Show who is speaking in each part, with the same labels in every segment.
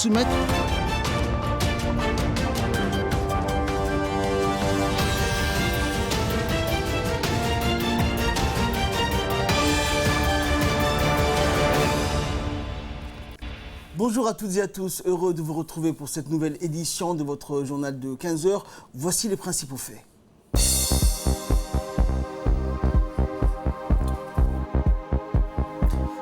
Speaker 1: soumettre. Bonjour à toutes et à tous, heureux de vous retrouver pour cette nouvelle édition de votre journal de 15 heures. Voici les principaux faits.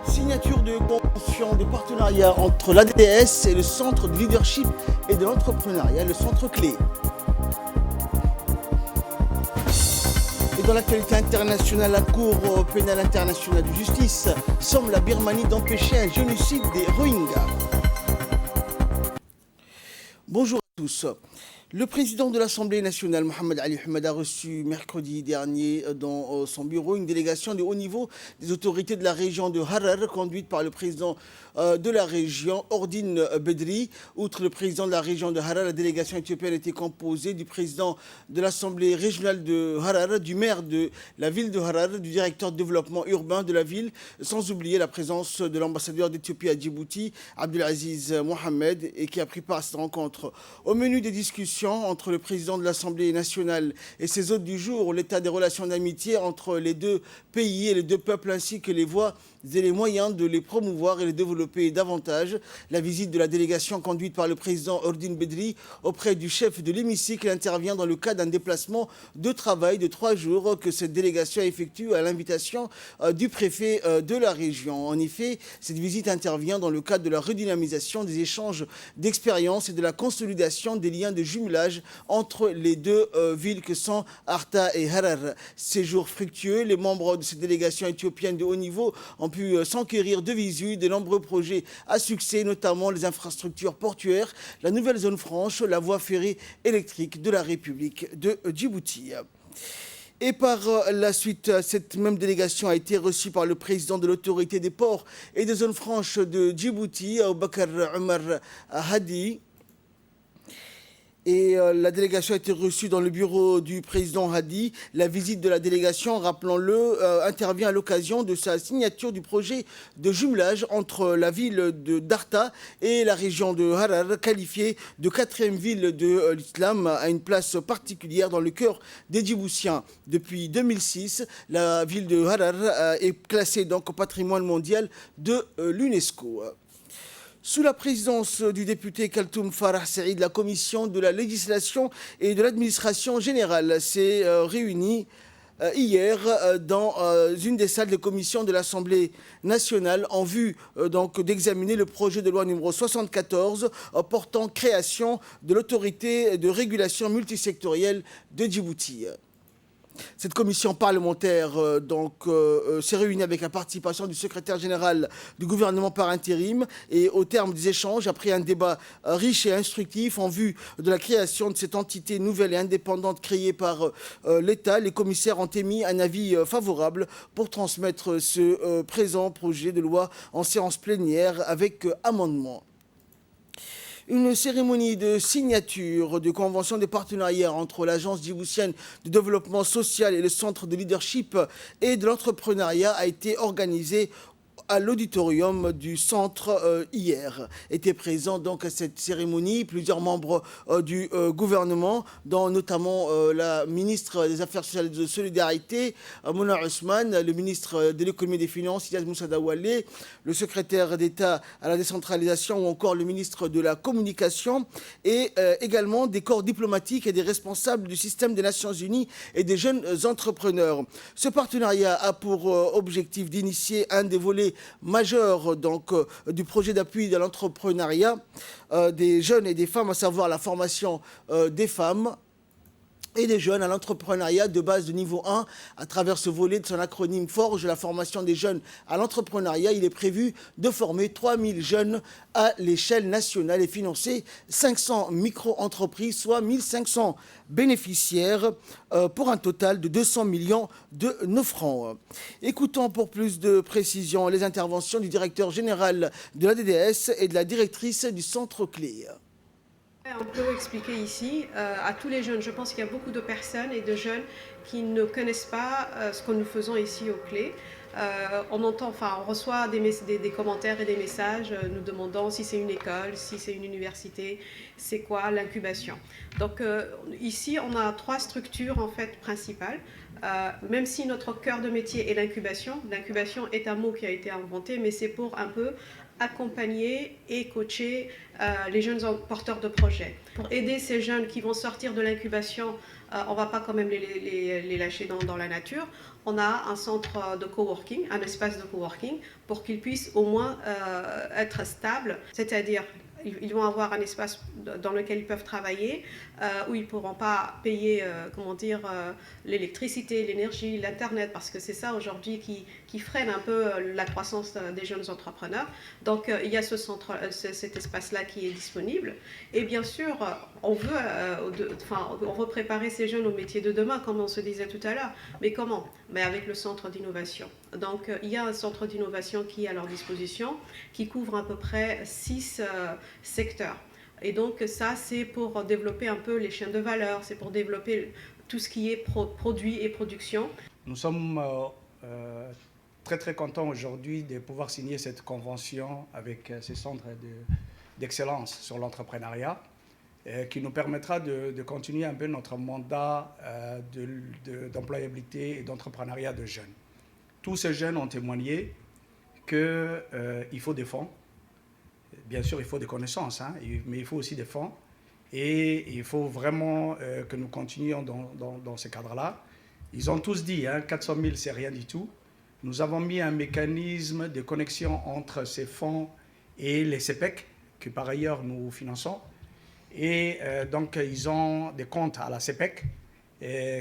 Speaker 1: Signature de convention de partenariat entre l'ADS et le Centre de leadership et de l'entrepreneuriat, le Centre Clé. Et dans l'actualité internationale, la Cour pénale internationale de justice somme la Birmanie d'empêcher un génocide des Rohingyas. Bonjour à tous. Le président de l'Assemblée nationale, Mohamed Ali Ahmed, a reçu mercredi dernier dans son bureau une délégation de haut niveau des autorités de la région de Harar, conduite par le président de la région, Ordine Bedri. Outre le président de la région de Harar, la délégation éthiopienne était composée du président de l'Assemblée régionale de Harar, du maire de la ville de Harar, du directeur de développement urbain de la ville, sans oublier la présence de l'ambassadeur d'Éthiopie à Djibouti, Abdelaziz Mohamed, et qui a pris part à cette rencontre. Au menu des discussions entre le président de l'Assemblée nationale et ses hôtes du jour, l'état des relations d'amitié entre les deux pays et les deux peuples, ainsi que les voies et les moyens de les promouvoir et les développer davantage. La visite de la délégation conduite par le président Ordine Bedri auprès du chef de l'hémicycle intervient dans le cadre d'un déplacement de travail de 3 jours que cette délégation effectue à l'invitation du préfet de la région. En effet, cette visite intervient dans le cadre de la redynamisation des échanges d'expériences et de la consolidation des liens de jumelage entre les deux villes que sont Arta et Harar. Séjour fructueux, les membres de cette délégation éthiopienne de haut niveau ont pu s'enquérir de visu de nombreux projets à succès, notamment les infrastructures portuaires, la nouvelle zone franche, la voie ferrée électrique de la République de Djibouti. Et par la suite, cette même délégation a été reçue par le président de l'autorité des ports et des zones franches de Djibouti, Aboubakar Omar Hadi. Et la délégation a été reçue dans le bureau du président Hadi. La visite de la délégation, rappelons-le, intervient à l'occasion de sa signature du projet de jumelage entre la ville d'Arta et la région de Harar, qualifiée de 4e ville de l'islam, à une place particulière dans le cœur des Djiboutiens. Depuis 2006, la ville de Harar est classée donc au patrimoine mondial de l'UNESCO. Sous la présidence du député Kaltoum Farah Saïd, la commission de la législation et de l'administration générale s'est réunie hier dans une des salles de commission de l'Assemblée nationale en vue donc d'examiner le projet de loi numéro 74 portant création de l'autorité de régulation multisectorielle de Djibouti. Cette commission parlementaire s'est réunie avec la participation du secrétaire général du gouvernement par intérim et au terme des échanges, après un débat riche et instructif en vue de la création de cette entité nouvelle et indépendante créée par l'État, les commissaires ont émis un avis favorable pour transmettre ce présent projet de loi en séance plénière avec amendement. Une cérémonie de signature de convention de partenariat entre l'Agence djiboutienne de développement social et le Centre de leadership et de l'entrepreneuriat a été organisée à l'auditorium du centre hier. Étaient présents donc à cette cérémonie plusieurs membres du gouvernement, dont notamment la ministre des Affaires sociales et de Solidarité, Mona Ousmane, le ministre de l'économie et des finances, Iyad Moussa Dawale, le secrétaire d'État à la décentralisation ou encore le ministre de la communication, et également des corps diplomatiques et des responsables du système des Nations Unies et des jeunes entrepreneurs. Ce partenariat a pour objectif d'initier un des volets majeur du projet d'appui de l'entrepreneuriat des jeunes et des femmes, à savoir la formation des femmes et des jeunes à l'entrepreneuriat de base de niveau 1 à travers ce volet de son acronyme FORGE, la formation des jeunes à l'entrepreneuriat. Il est prévu de former 3000 jeunes à l'échelle nationale et financer 500 micro-entreprises, soit 1500 bénéficiaires pour un total de 200 millions de nos francs. Écoutons pour plus de précision les interventions du directeur général de l'ADDS et de la directrice du Centre Clé.
Speaker 2: On peut expliquer ici à tous les jeunes, je pense qu'il y a beaucoup de personnes et de jeunes qui ne connaissent pas ce que nous faisons ici au Clé. on reçoit des commentaires et des messages nous demandant si c'est une école, si c'est une université, c'est quoi l'incubation. Donc ici, on a 3 structures en fait principales. Même si notre cœur de métier est l'incubation est un mot qui a été inventé, mais c'est pour un peu accompagner et coacher les jeunes porteurs de projets. Pour aider ces jeunes qui vont sortir de l'incubation, on ne va pas quand même les lâcher dans la nature. On a un centre de coworking, un espace de coworking, pour qu'ils puissent au moins être stables, c'est-à-dire ils vont avoir un espace dans lequel ils peuvent travailler, où ils ne pourront pas payer l'électricité, l'énergie, l'internet, parce que c'est ça aujourd'hui qui freine un peu la croissance des jeunes entrepreneurs. Donc il y a cet espace-là qui est disponible. Et bien sûr, on veut préparer ces jeunes au métier de demain, comme on se disait tout à l'heure. Mais comment? Mais avec le centre d'innovation. Donc il y a un centre d'innovation qui est à leur disposition, qui couvre à peu près 6 secteurs. Et donc ça, c'est pour développer un peu les chaînes de valeur, c'est pour développer tout ce qui est produit et production.
Speaker 3: Nous sommes très très contents aujourd'hui de pouvoir signer cette convention avec ces centres d'excellence sur l'entrepreneuriat, qui nous permettra de continuer un peu notre mandat d'employabilité et d'entrepreneuriat de jeunes. Tous ces jeunes ont témoigné qu'il faut des fonds. Bien sûr, il faut des connaissances, mais il faut aussi des fonds. Et il faut vraiment que nous continuions dans ce cadre-là. Ils ont tous dit, 400 000, c'est rien du tout. Nous avons mis un mécanisme de connexion entre ces fonds et les CEPEC, que par ailleurs nous finançons. Et donc, ils ont des comptes à la CEPEC,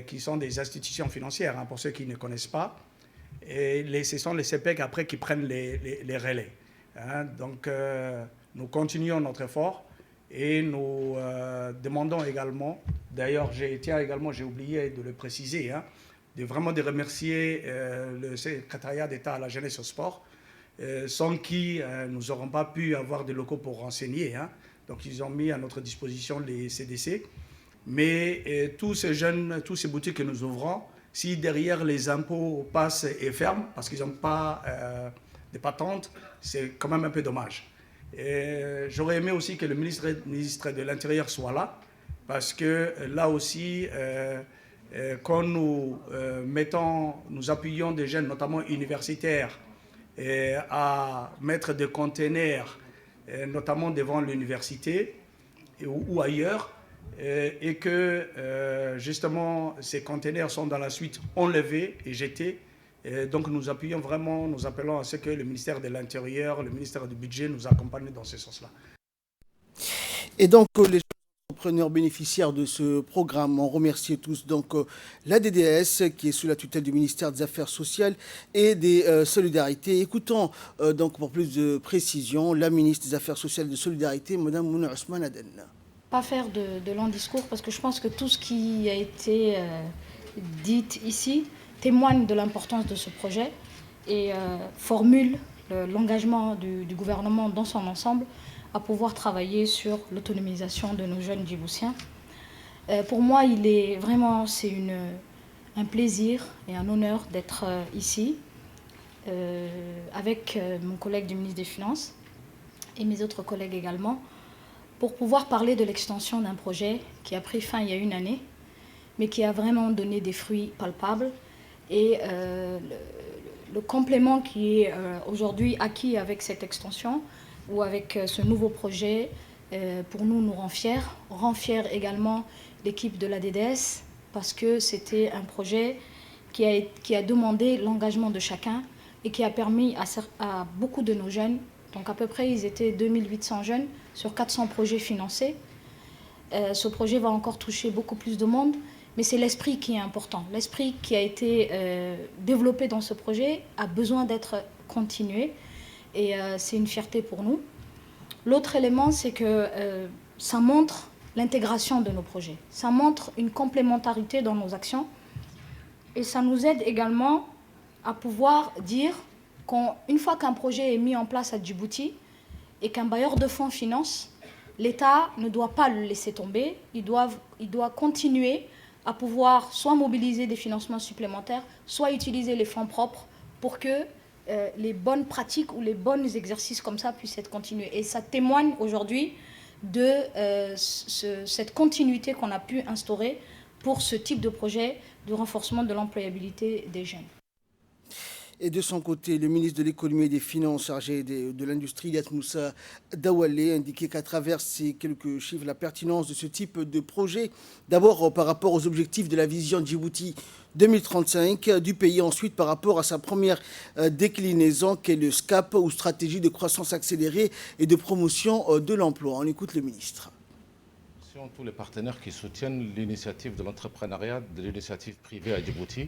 Speaker 3: qui sont des institutions financières, pour ceux qui ne connaissent pas. Et ce sont les CEPEC après qui prennent les relais. Donc, nous continuons notre effort et nous demandons également, d'ailleurs, j'ai oublié de le préciser, de remercier le secrétariat d'État à la jeunesse et au sport, sans qui nous n'aurons pas pu avoir des locaux pour renseigner. Donc, ils ont mis à notre disposition les CDC. Mais tous ces jeunes, tous ces boutiques que nous ouvrons, si derrière les impôts passent et ferment, parce qu'ils n'ont pas de patente, c'est quand même un peu dommage. J'aurais aimé aussi que le ministre de l'Intérieur soit là, parce que là aussi, quand nous appuyons des jeunes, notamment universitaires, à mettre des containers, notamment devant l'université ou ailleurs, et que justement ces containers sont dans la suite enlevés et jetés. Donc nous appuyons vraiment, nous appelons à ce que le ministère de l'Intérieur, le ministère du Budget nous accompagne dans ce sens-là.
Speaker 1: Et donc les entrepreneurs bénéficiaires de ce programme, on remercie tous donc la DDS qui est sous la tutelle du ministère des Affaires sociales et des Solidarités. Écoutons donc pour plus de précision la ministre des Affaires sociales et de Solidarité, Mme Mouna Ousmane Aden.
Speaker 4: Pas faire de longs discours parce que je pense que tout ce qui a été dit ici témoigne de l'importance de ce projet et formule l'engagement du gouvernement dans son ensemble à pouvoir travailler sur l'autonomisation de nos jeunes djiboutiens. Pour moi, c'est un plaisir et un honneur d'être ici avec mon collègue du ministre des Finances et mes autres collègues également, pour pouvoir parler de l'extension d'un projet qui a pris fin il y a une année, mais qui a vraiment donné des fruits palpables. Et le complément qui est aujourd'hui acquis avec cette extension ou avec ce nouveau projet, pour nous rend fiers également l'équipe de la DDS, parce que c'était un projet qui a demandé l'engagement de chacun et qui a permis à beaucoup de nos jeunes, donc à peu près ils étaient 2800 jeunes sur 400 projets financés. Ce projet va encore toucher beaucoup plus de monde, mais c'est l'esprit qui est important. L'esprit qui a été développé dans ce projet a besoin d'être continué et c'est une fierté pour nous. L'autre élément, c'est que ça montre l'intégration de nos projets. Ça montre une complémentarité dans nos actions et ça nous aide également à pouvoir dire qu'une fois qu'un projet est mis en place à Djibouti et qu'un bailleur de fonds finance, l'État ne doit pas le laisser tomber. Il doit continuer à pouvoir soit mobiliser des financements supplémentaires, soit utiliser les fonds propres pour que les bonnes pratiques ou les bons exercices comme ça puissent être continués. Et ça témoigne aujourd'hui de cette continuité qu'on a pu instaurer pour ce type de projet de renforcement de l'employabilité des jeunes.
Speaker 1: Et de son côté, le ministre de l'économie et des finances chargé de l'industrie, Ilyas Moussa Dawalé, indiquait qu'à travers ces quelques chiffres, la pertinence de ce type de projet, d'abord par rapport aux objectifs de la vision Djibouti 2035 du pays, ensuite par rapport à sa première déclinaison qu'est le SCAP ou stratégie de croissance accélérée et de promotion de l'emploi. On écoute le ministre.
Speaker 5: Tous les partenaires qui soutiennent l'initiative de l'entrepreneuriat, de l'initiative privée à Djibouti.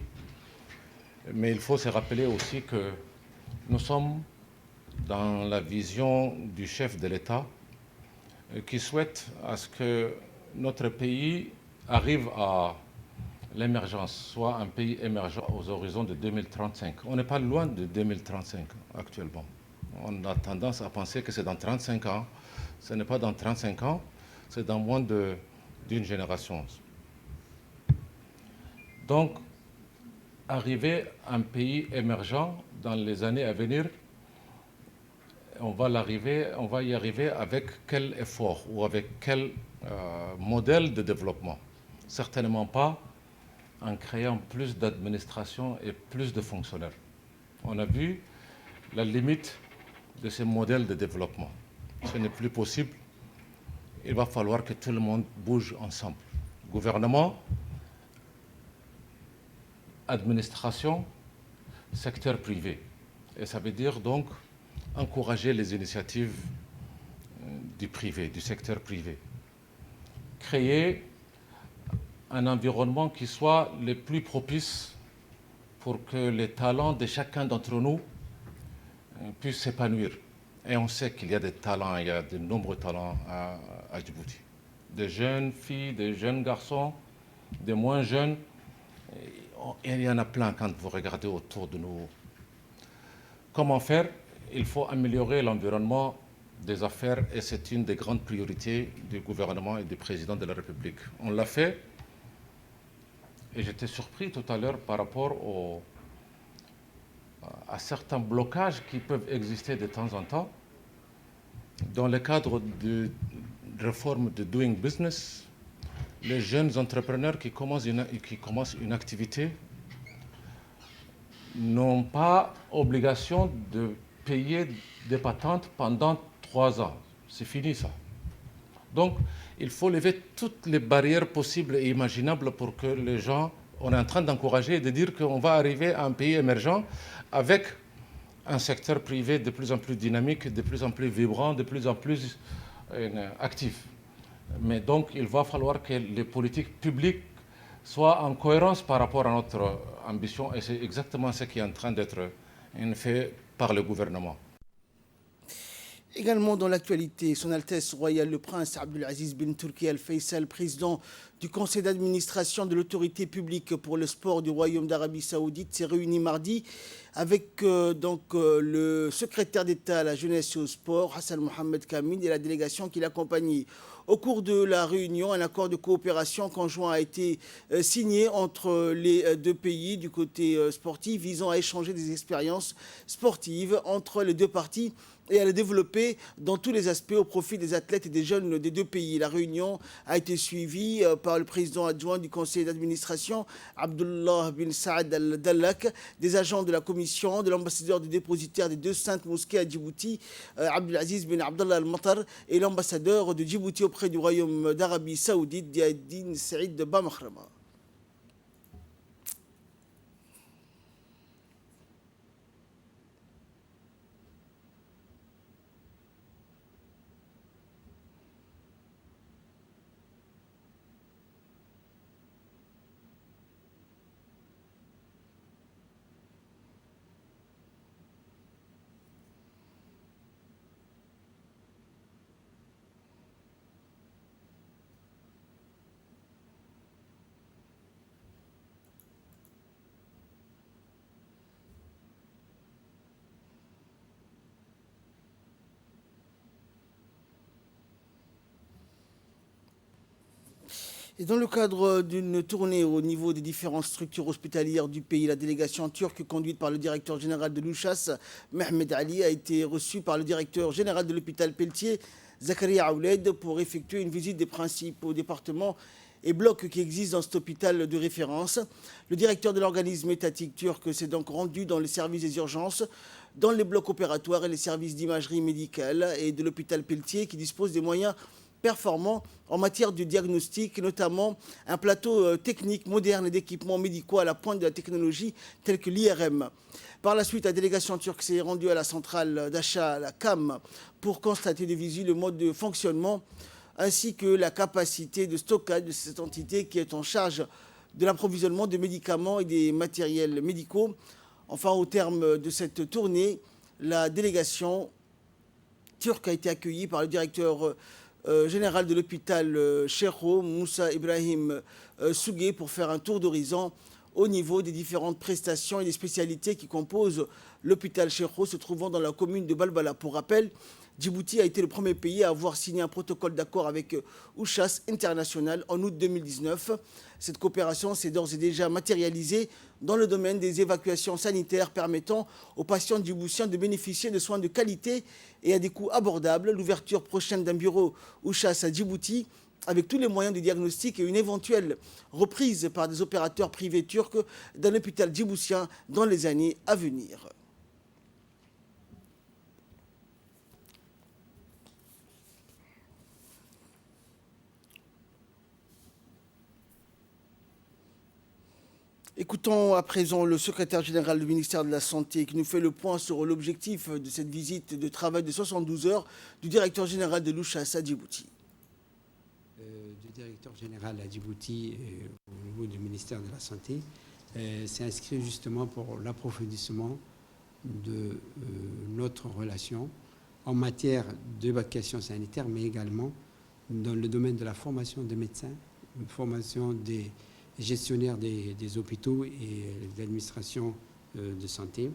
Speaker 5: Mais il faut se rappeler aussi que nous sommes dans la vision du chef de l'État qui souhaite à ce que notre pays arrive à l'émergence, soit un pays émergent aux horizons de 2035. On n'est pas loin de 2035 actuellement. On a tendance à penser que c'est dans 35 ans. Ce n'est pas dans 35 ans, c'est dans moins d'une génération. Donc, arriver à un pays émergent dans les années à venir, on va y arriver avec quel effort ou avec quel modèle de développement? Certainement pas en créant plus d'administration et plus de fonctionnaires. On a vu la limite de ces modèles de développement. Ce n'est plus possible. Il va falloir que tout le monde bouge ensemble. Gouvernement, administration, secteur privé. Et ça veut dire donc encourager les initiatives du privé, du secteur privé. Créer un environnement qui soit le plus propice pour que les talents de chacun d'entre nous puissent s'épanouir. Et on sait qu'il y a des talents, il y a de nombreux talents à Djibouti. Des jeunes filles, des jeunes garçons, des moins jeunes. Il y en a plein quand vous regardez autour de nous. Comment faire? Il faut améliorer l'environnement des affaires et c'est une des grandes priorités du gouvernement et du président de la République. On l'a fait et j'étais surpris tout à l'heure par rapport à certains blocages qui peuvent exister de temps en temps dans le cadre de réforme de Doing Business. Les jeunes entrepreneurs qui commencent une activité n'ont pas obligation de payer des patentes pendant 3 ans. C'est fini ça. Donc, il faut lever toutes les barrières possibles et imaginables pour que les gens... On est en train d'encourager et de dire qu'on va arriver à un pays émergent avec un secteur privé de plus en plus dynamique, de plus en plus vibrant, de plus en plus actif. Mais donc, il va falloir que les politiques publiques soient en cohérence par rapport à notre ambition. Et c'est exactement ce qui est en train d'être fait par le gouvernement.
Speaker 1: Également dans l'actualité, Son Altesse Royale le Prince Abdulaziz bin Turki Al Faisal, président du conseil d'administration de l'autorité publique pour le sport du Royaume d'Arabie Saoudite, s'est réuni mardi avec le secrétaire d'État à la jeunesse et au sport, Hassan Mohamed Kamil, et la délégation qui l'accompagnait. Au cours de la réunion, un accord de coopération conjoint a été signé entre les deux pays du côté sportif, visant à échanger des expériences sportives entre les deux parties et à le développer dans tous les aspects au profit des athlètes et des jeunes des deux pays. La réunion a été suivie par le président adjoint du conseil d'administration, Abdullah bin Saad Al-Dallak, des agents de la commission, de l'ambassadeur du dépositaire des deux saintes mosquées à Djibouti, Abdulaziz bin Abdallah Al-Matar, et l'ambassadeur de Djibouti auprès du Royaume d'Arabie Saoudite, Diaddin Saïd Bamakhrama. Et dans le cadre d'une tournée au niveau des différentes structures hospitalières du pays, la délégation turque conduite par le directeur général de l'Ouchas, Mehmet Ali, a été reçue par le directeur général de l'hôpital Pelletier, Zakaria Aouled, pour effectuer une visite des principaux départements et blocs qui existent dans cet hôpital de référence. Le directeur de l'organisme étatique turc s'est donc rendu dans les services des urgences, dans les blocs opératoires et les services d'imagerie médicale et de l'hôpital Pelletier qui dispose des moyens performants en matière de diagnostic, notamment un plateau technique moderne et d'équipements médicaux à la pointe de la technologie tels que l'IRM. Par la suite, la délégation turque s'est rendue à la centrale d'achat, la CAM, pour constater de visu le mode de fonctionnement ainsi que la capacité de stockage de cette entité qui est en charge de l'approvisionnement de médicaments et des matériels médicaux. Enfin, au terme de cette tournée, la délégation turque a été accueillie par le directeur général de l'hôpital Cheikho, Moussa Ibrahim Sougé, pour faire un tour d'horizon au niveau des différentes prestations et des spécialités qui composent l'hôpital Cheikho, se trouvant dans la commune de Balbala. Pour rappel, Djibouti a été le premier pays à avoir signé un protocole d'accord avec Ouchas International en août 2019. Cette coopération s'est d'ores et déjà matérialisée dans le domaine des évacuations sanitaires permettant aux patients djiboutiens de bénéficier de soins de qualité et à des coûts abordables. L'ouverture prochaine d'un bureau Ouchas à Djibouti avec tous les moyens de diagnostic et une éventuelle reprise par des opérateurs privés turcs d'un hôpital djiboutien dans les années à venir. Écoutons à présent le secrétaire général du ministère de la Santé qui nous fait le point sur l'objectif de cette visite de travail de 72 heures du directeur général de l'Ouchas à Djibouti.
Speaker 6: Du directeur général à Djibouti au niveau du ministère de la Santé s'est inscrit justement pour l'approfondissement de notre relation en matière d'évacuation sanitaire, mais également dans le domaine de la formation des médecins, une formation des gestionnaires des hôpitaux et de l'administration de santé.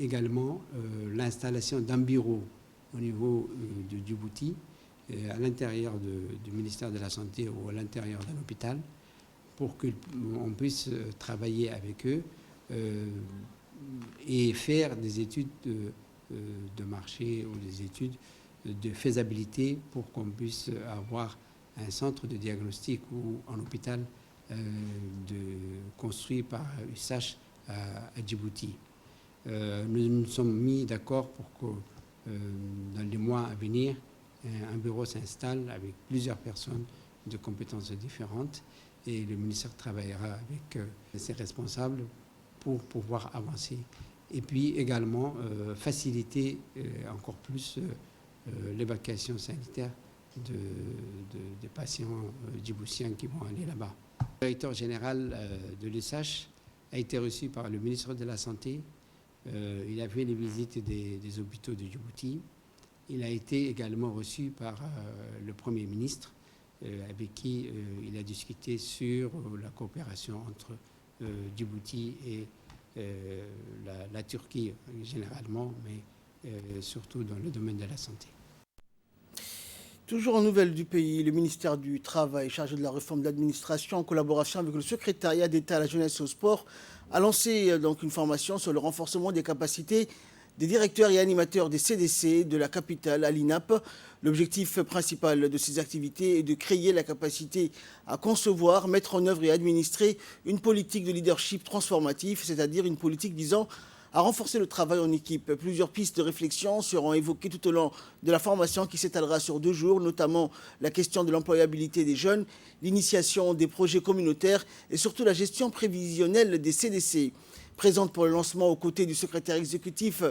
Speaker 6: Également l'installation d'un bureau au niveau de Djibouti, à l'intérieur du ministère de la Santé ou à l'intérieur d'un hôpital, pour qu'on puisse travailler avec eux et faire des études de marché ou des études de faisabilité pour qu'on puisse avoir un centre de diagnostic ou un hôpital construit par USACH à Djibouti. Nous nous sommes mis d'accord pour que dans les mois à venir, un bureau s'installe avec plusieurs personnes de compétences différentes et le ministère travaillera avec ses responsables pour pouvoir avancer. Et puis également faciliter encore plus l'évacuation sanitaire des patients djiboutiens qui vont aller là-bas. Le directeur général de l'USACH a été reçu par le ministre de la Santé. Il a fait les visites des hôpitaux de Djibouti. Il a été également reçu par le Premier ministre, avec qui il a discuté sur la coopération entre Djibouti et la Turquie généralement, mais surtout dans le domaine de la santé.
Speaker 1: Toujours en nouvelles du pays, le ministère du Travail, chargé de la réforme de l'administration, en collaboration avec le secrétariat d'État à la jeunesse et au sport, a lancé donc une formation sur le renforcement des capacités des directeurs et animateurs des CDC de la capitale à l'INAP. L'objectif principal de ces activités est de créer la capacité à concevoir, mettre en œuvre et administrer une politique de leadership transformatif, c'est-à-dire une politique visant à renforcer le travail en équipe. Plusieurs pistes de réflexion seront évoquées tout au long de la formation qui s'étalera sur 2 jours, notamment la question de l'employabilité des jeunes, l'initiation des projets communautaires et surtout la gestion prévisionnelle des CDC. Présente pour le lancement aux côtés du secrétaire exécutif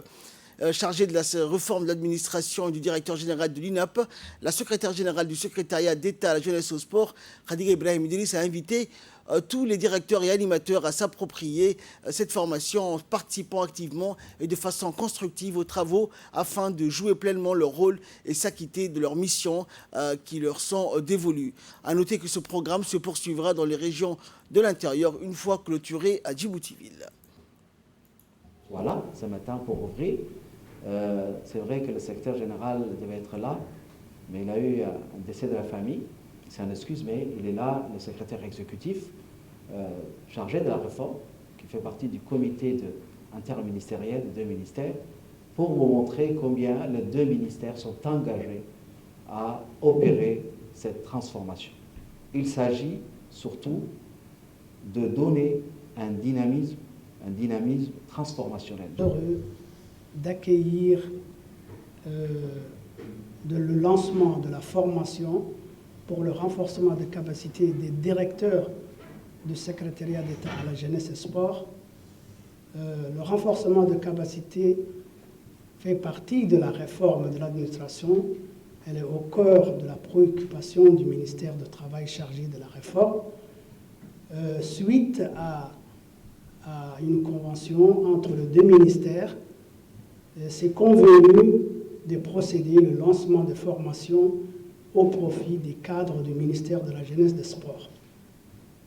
Speaker 1: chargé de la réforme de l'administration et du directeur général de l'INAP, la secrétaire générale du secrétariat d'État à la jeunesse et au sport, Khadija Ibrahim Idriss, a invité tous les directeurs et animateurs à s'approprier cette formation en participant activement et de façon constructive aux travaux afin de jouer pleinement leur rôle et s'acquitter de leurs missions qui leur sont dévolues. À noter que ce programme se poursuivra dans les régions de l'intérieur une fois clôturé à Djibouti-Ville.
Speaker 7: Voilà, ce matin pour ouvrir. C'est vrai que le secrétaire général devait être là, mais il a eu un décès de la famille. s'en excuse, mais il est là, le secrétaire exécutif chargé de la réforme, qui fait partie du comité interministériel des 2 ministères, pour vous montrer combien les 2 ministères sont engagés à opérer cette transformation. Il s'agit surtout de donner un dynamisme transformationnel.
Speaker 8: Heureux d'accueillir le lancement de la formation pour le renforcement des capacités des directeurs du secrétariat d'État à la jeunesse et sport. Le renforcement de capacités fait partie de la réforme de l'administration. Elle est au cœur de la préoccupation du ministère du Travail chargé de la réforme. Suite à une convention entre les 2 ministères, c'est convenu de procéder au lancement de formations au profit des cadres du ministère de la Jeunesse et des Sports.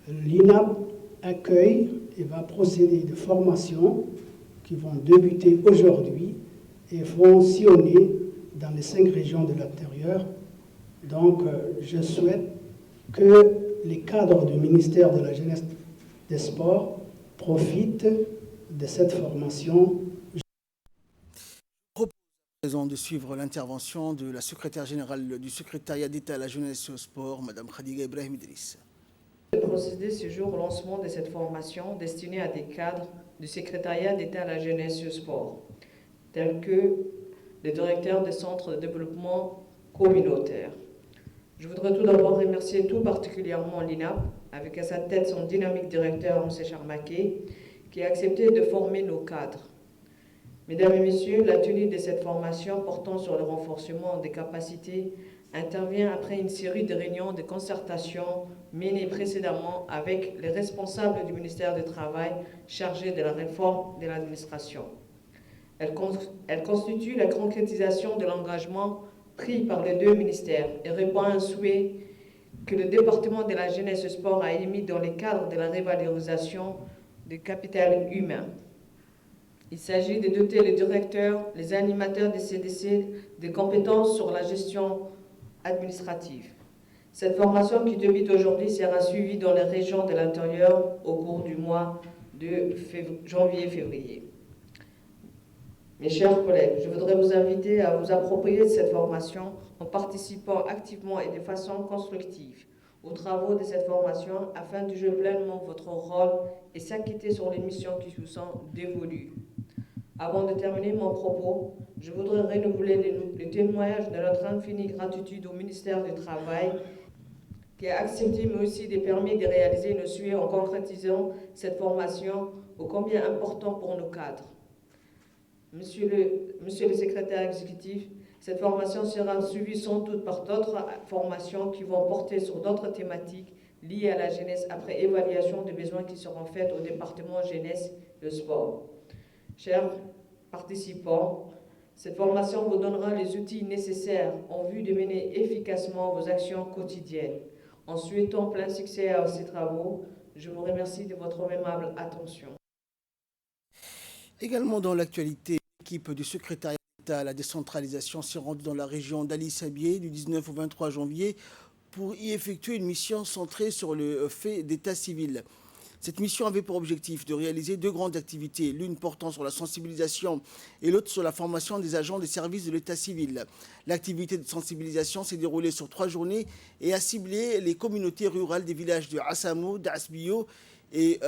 Speaker 8: L'INAP accueille et va procéder de formations qui vont débuter aujourd'hui et vont sillonner dans les 5 régions de l'intérieur. Donc, je souhaite que les cadres du ministère de la Jeunesse et des Sports profitent de cette formation.
Speaker 1: Présent de suivre l'intervention de la secrétaire générale du secrétariat d'État à la jeunesse et au sport, Mme Khadiga Ibrahim Idriss.
Speaker 9: De procéder ce jour au lancement de cette formation destinée à des cadres du secrétariat d'État à la jeunesse et au sport, tels que les directeurs des centres de développement communautaire. Je voudrais tout d'abord remercier tout particulièrement l'INAP, avec à sa tête son dynamique directeur, M. Charmaké, qui a accepté de former nos cadres. Mesdames et messieurs, la tenue de cette formation portant sur le renforcement des capacités intervient après une série de réunions de concertation menées précédemment avec les responsables du ministère du Travail chargés de la réforme de l'administration. Elle constitue la concrétisation de l'engagement pris par les 2 ministères et répond à un souhait que le département de la jeunesse et du sport a émis dans le cadre de la revalorisation du capital humain. Il s'agit de doter les directeurs, les animateurs des CDC de compétences sur la gestion administrative. Cette formation qui débute aujourd'hui sera suivie dans les régions de l'intérieur au cours du mois de janvier-février. Mes chers collègues, je voudrais vous inviter à vous approprier de cette formation en participant activement et de façon constructive aux travaux de cette formation afin de jouer pleinement votre rôle et s'acquitter sur les missions qui vous sont dévolues. Avant de terminer mon propos, je voudrais renouveler le témoignage de notre infinie gratitude au ministère du Travail qui a accepté mais aussi de permis de réaliser nos souhaits en concrétisant cette formation ô combien important pour nos cadres. Monsieur le secrétaire exécutif, cette formation sera suivie sans doute par d'autres formations qui vont porter sur d'autres thématiques liées à la jeunesse après évaluation des besoins qui seront faits au département jeunesse et sport. Chers participants, cette formation vous donnera les outils nécessaires en vue de mener efficacement vos actions quotidiennes. En souhaitant plein succès à ces travaux, je vous remercie de votre aimable attention.
Speaker 1: Également dans l'actualité, l'équipe du secrétariat d'État à la décentralisation s'est rendue dans la région d'Ali Sabié du 19 au 23 janvier pour y effectuer une mission centrée sur le fait d'état civil. Cette mission avait pour objectif de réaliser 2 grandes activités, l'une portant sur la sensibilisation et l'autre sur la formation des agents des services de l'état civil. L'activité de sensibilisation s'est déroulée sur 3 journées et a ciblé les communautés rurales des villages de Assamou, d'Asbio et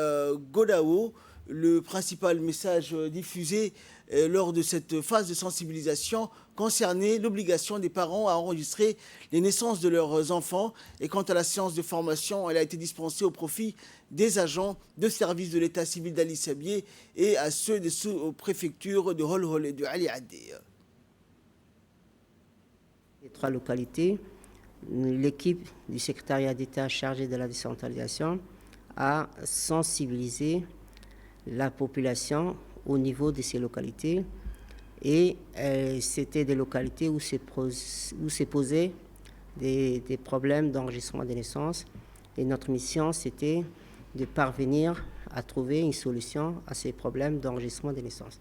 Speaker 1: Godao. Le principal message diffusé lors de cette phase de sensibilisation concernait l'obligation des parents à enregistrer les naissances de leurs enfants. Et quant à la séance de formation, elle a été dispensée au profit des agents de service de l'état civil d'Ali Sabié et à ceux des sous-préfectures de Holhol et de Ali Adé.
Speaker 10: Les 3 localités, l'équipe du secrétariat d'État chargée de la décentralisation a sensibilisé la population au niveau de ces localités et c'était des localités où s'est posé des problèmes d'enregistrement des naissances et notre mission c'était de parvenir à trouver une solution à ces problèmes d'enregistrement des naissances.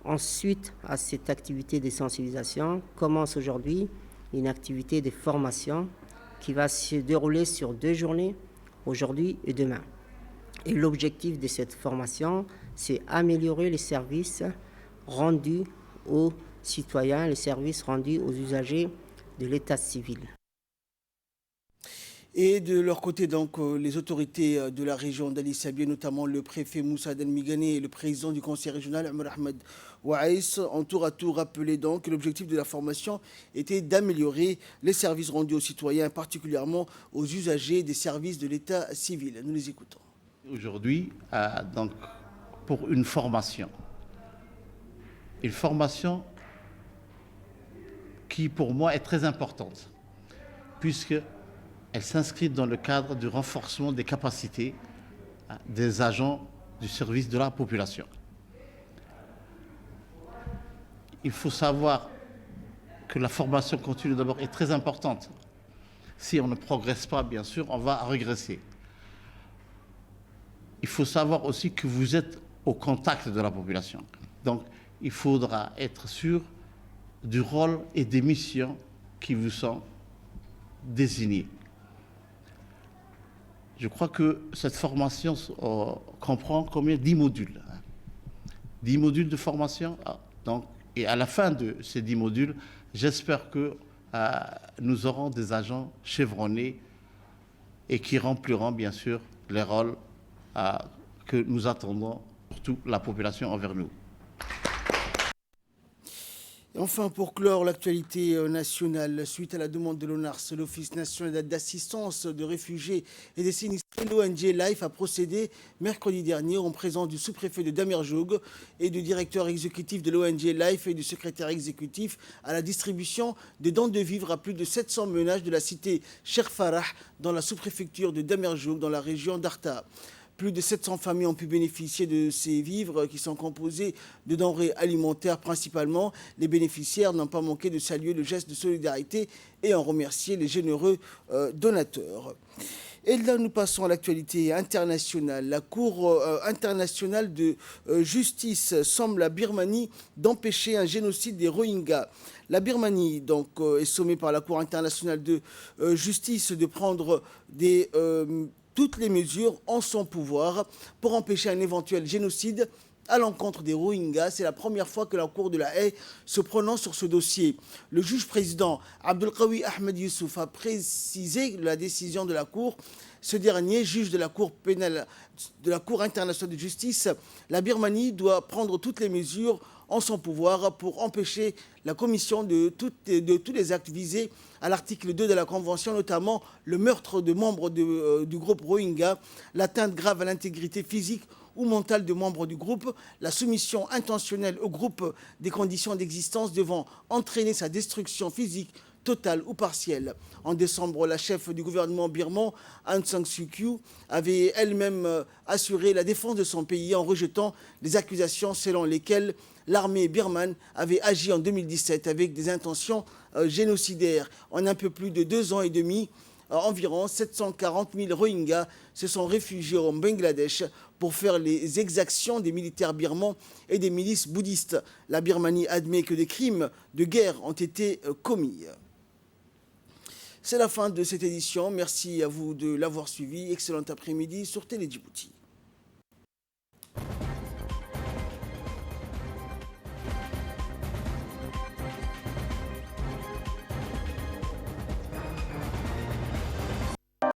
Speaker 10: Ensuite, à cette activité de sensibilisation commence aujourd'hui une activité de formation qui va se dérouler sur 2 journées, aujourd'hui et demain. Et l'objectif de cette formation, c'est améliorer les services rendus aux citoyens, les services rendus aux usagers de l'état civil.
Speaker 1: Et de leur côté, donc, les autorités de la région d'Ali Sabieh, notamment le préfet Moussa Migane et le président du conseil régional, Omar Ahmed Ouaïs, ont tour à tour rappelé donc que l'objectif de la formation était d'améliorer les services rendus aux citoyens, particulièrement aux usagers des services de l'état civil. Nous les écoutons.
Speaker 11: Aujourd'hui, donc, pour une formation qui pour moi est très importante, puisqu'elle s'inscrit dans le cadre du renforcement des capacités des agents du service de la population. Il faut savoir que la formation continue d'abord est très importante. Si on ne progresse pas, bien sûr, on va régresser. Il faut savoir aussi que vous êtes au contact de la population. Donc, il faudra être sûr du rôle et des missions qui vous sont désignées. Je crois que cette formation comprend combien 10 modules. 10 modules de formation. Donc, et à la fin de ces 10 modules, j'espère que nous aurons des agents chevronnés et qui rempliront bien sûr les rôles que nous attendons, surtout la population envers nous.
Speaker 1: Enfin, pour clore l'actualité nationale, suite à la demande de l'ONARS, l'Office national d'assistance de réfugiés et des sinistrés, l'ONG Life a procédé mercredi dernier en présence du sous-préfet de Damerjoug et du directeur exécutif de l'ONG Life et du secrétaire exécutif à la distribution de dents de vivres à plus de 700 ménages de la cité Cheikh Farah dans la sous-préfecture de Damerjoug dans la région d'Arta. Plus de 700 familles ont pu bénéficier de ces vivres qui sont composés de denrées alimentaires principalement. Les bénéficiaires n'ont pas manqué de saluer le geste de solidarité et en remercier les généreux donateurs. Et là, nous passons à l'actualité internationale. La Cour internationale de justice semble à Birmanie d'empêcher un génocide des Rohingyas. La Birmanie donc, est sommée par la Cour internationale de justice de prendre toutes les mesures en son pouvoir pour empêcher un éventuel génocide à l'encontre des Rohingyas. C'est la première fois que la Cour de la Haye se prononce sur ce dossier. Le juge-président Abdulqawi Ahmed Youssouf a précisé la décision de la Cour. Ce dernier, juge de la Cour pénale de la Cour internationale de justice, la Birmanie doit prendre toutes les mesures en son pouvoir pour empêcher la commission de tous les actes visés à l'article 2 de la Convention, notamment le meurtre de membres du groupe Rohingya, l'atteinte grave à l'intégrité physique ou mentale de membres du groupe, la soumission intentionnelle au groupe des conditions d'existence devant entraîner sa destruction physique totale ou partielle. En décembre, la chef du gouvernement birman, Aung San Suu Kyi, avait elle-même assuré la défense de son pays en rejetant les accusations selon lesquelles l'armée birmane avait agi en 2017 avec des intentions génocidaires. En un peu plus de 2 ans et demi, environ 740 000 Rohingyas se sont réfugiés au Bangladesh pour faire les exactions des militaires birmans et des milices bouddhistes. La Birmanie admet que des crimes de guerre ont été commis. C'est la fin de cette édition. Merci à vous de l'avoir suivi. Excellent après-midi sur Télé Djibouti.